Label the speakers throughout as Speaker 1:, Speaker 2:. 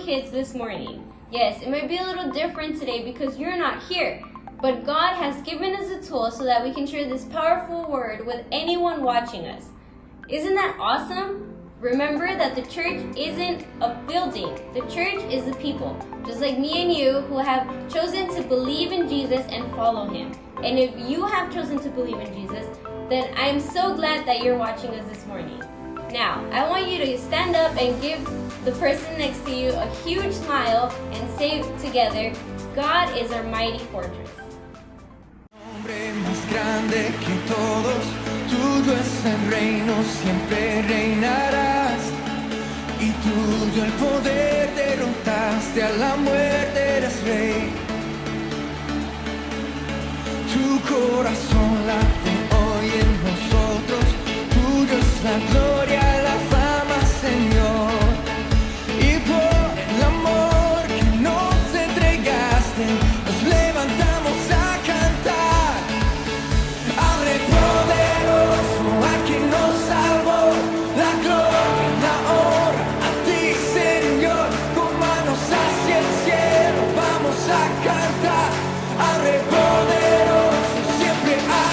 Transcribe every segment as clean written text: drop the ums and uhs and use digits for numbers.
Speaker 1: kids this morning. Yes, it might be a little different today because you're not here, but God has given us a tool so that we can share this powerful word with anyone watching us. Isn't that awesome? Remember that the church isn't a building. The church is the people, just like me and you who have chosen to believe in Jesus and follow him. And if you have chosen to believe in Jesus, then I'm so glad that you're watching us this morning. Now, I want you to stand up and give the person next to you a huge smile and say together, God is our mighty fortress.
Speaker 2: Hombre más grande que todos, tuyo es el reino, siempre reinarás. Y tuyo el poder, derrotaste a la muerte, eres rey. Tu corazón late hoy en nosotros, tuyo es la gloria, la fama, Señor. Y por el amor que nos entregaste, nos levantamos a cantar. Abre poderoso a quien nos salvó, la gloria, la honra a ti, Señor. Con manos hacia el cielo vamos a cantar. Abre poderoso siempre a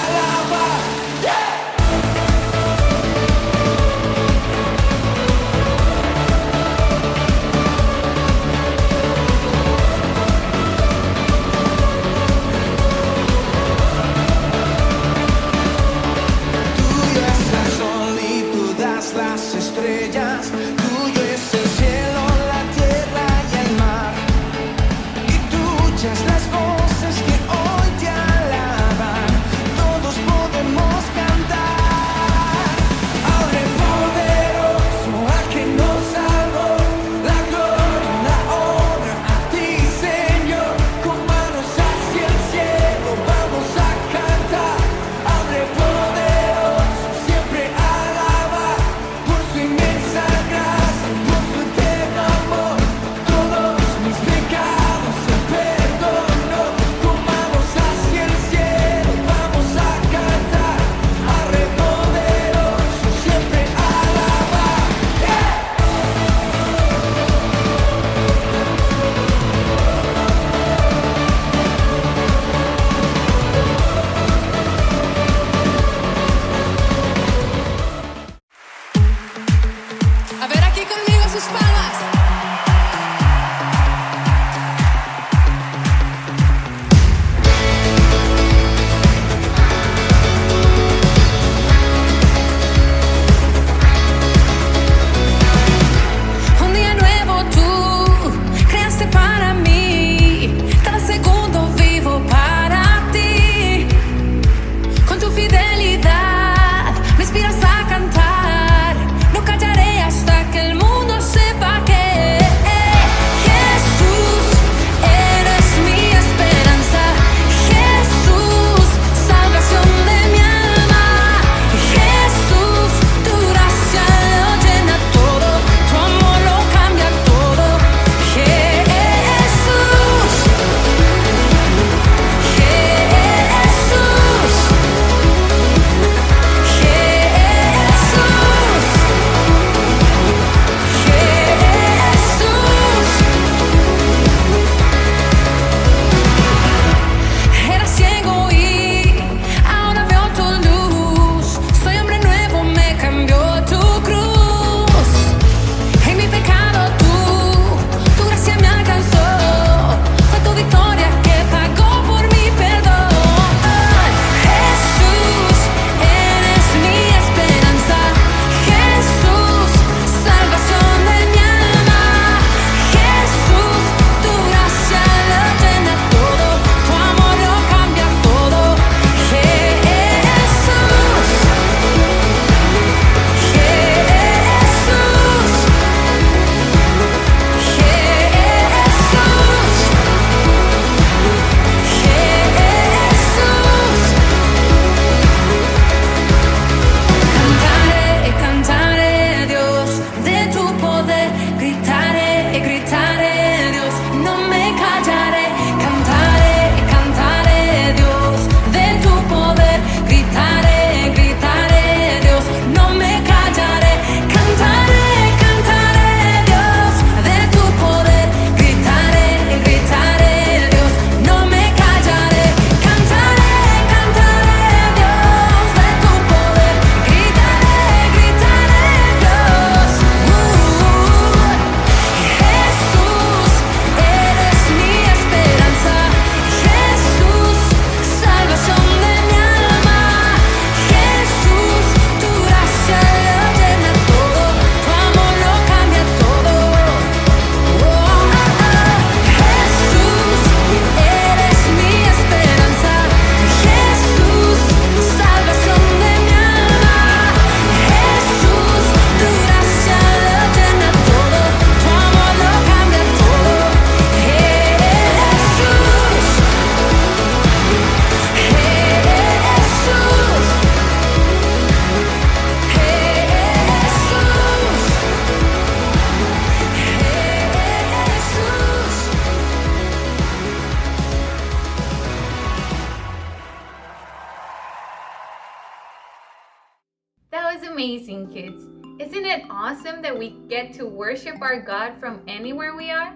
Speaker 3: Amazing, kids. Isn't it awesome that we get to worship our God from anywhere we are?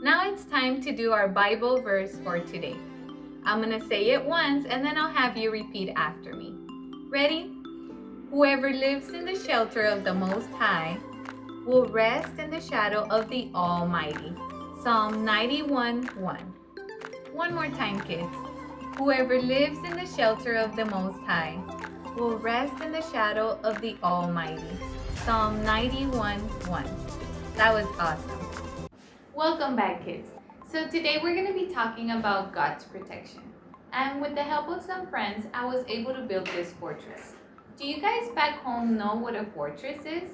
Speaker 3: Now it's time to do our Bible verse for today. I'm going to say it once and then I'll have you repeat after me. Ready? Whoever lives in the shelter of the Most High will rest in the shadow of the Almighty. Psalm 91:1. One more time, kids. Whoever lives in the shelter of the Most High will rest in the shadow of the Almighty. Psalm 91:1. That was awesome. Welcome back, kids. So today we're going to be talking about God's protection. And with the help of some friends, I was able to build this fortress. Do you guys back home know what a fortress is?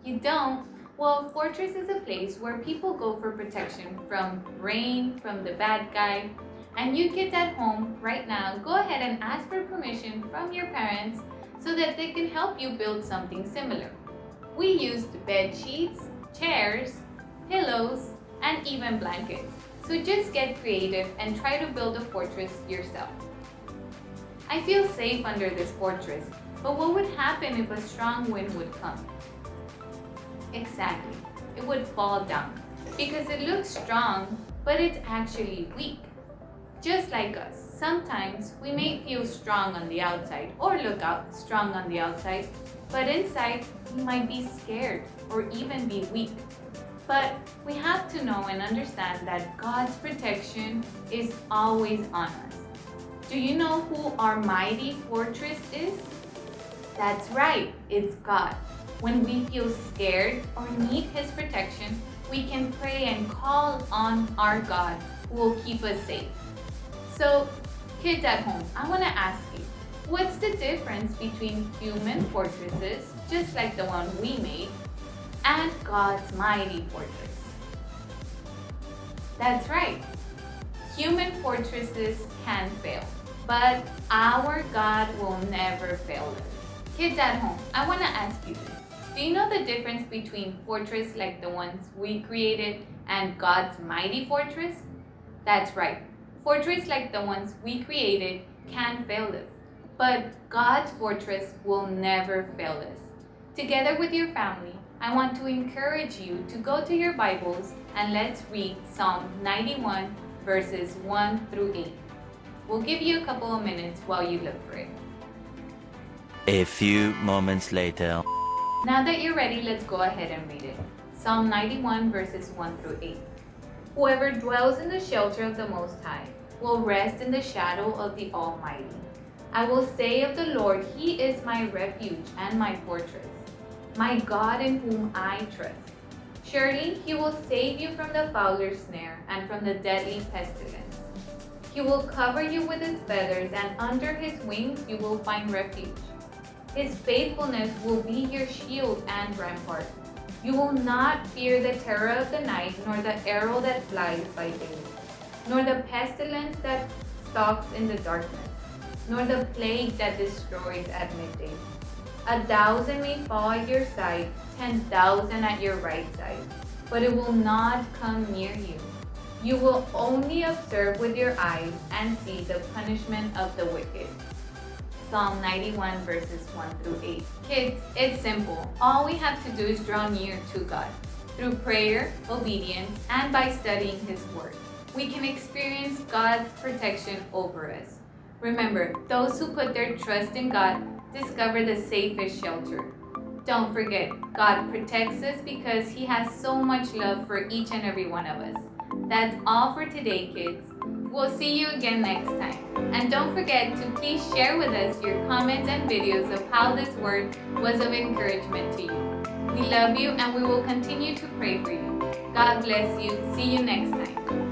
Speaker 3: You don't? Well, a fortress is a place where people go for protection from rain, from the bad guy. And you kids at home right now, go ahead and ask for permission from your parents so that they can help you build something similar. We used bed sheets, chairs, pillows, and even blankets. So just get creative and try to build a fortress yourself. I feel safe under this fortress, but what would happen if a strong wind would come? Exactly, it would fall down because it looks strong, but it's actually weak. Just like us, sometimes we may feel strong on the outside or look out strong on the outside, but inside we might be scared or even be weak. But we have to know and understand that God's protection is always on us. Do you know who our mighty fortress is? That's right, it's God. When we feel scared or need His protection, we can pray and call on our God who will keep us safe. So, kids at home, I want to ask you, what's the difference between human fortresses, just like the one we made, and God's mighty fortress? That's right. Human fortresses can fail, but our God will never fail us. Kids at home, I want to ask you this. Do you know the difference between fortress like the ones we created and God's mighty fortress? That's right. Fortress like the ones we created can fail us, but God's fortress will never fail us. Together with your family, I want to encourage you to go to your Bibles and let's read Psalm 91 verses 1 through 8. We'll give you a couple of minutes while you look for it.
Speaker 4: A few moments later.
Speaker 3: Now that you're ready, let's go ahead and read it. Psalm 91 verses 1 through 8. Whoever dwells in the shelter of the Most High will rest in the shadow of the Almighty. I will say of the Lord, He is my refuge and my fortress, my God in whom I trust. Surely He will save you from the fowler's snare and from the deadly pestilence. He will cover you with His feathers, and under His wings you will find refuge. His faithfulness will be your shield and rampart. You will not fear the terror of the night, nor the arrow that flies by day, nor the pestilence that stalks in the darkness, nor the plague that destroys at midday. 1,000 may fall at your side, 10,000 at your right side, but it will not come near you. You will only observe with your eyes and see the punishment of the wicked. Psalm 91 verses 1 through 8. Kids, it's simple. All we have to do is draw near to God. Through prayer, obedience, and by studying His Word, we can experience God's protection over us. Remember, those who put their trust in God discover the safest shelter. Don't forget, God protects us because He has so much love for each and every one of us. That's all for today, kids. We'll see you again next time. And don't forget to please share with us your comments and videos of how this word was of encouragement to you. We love you and we will continue to pray for you. God bless you. See you next time.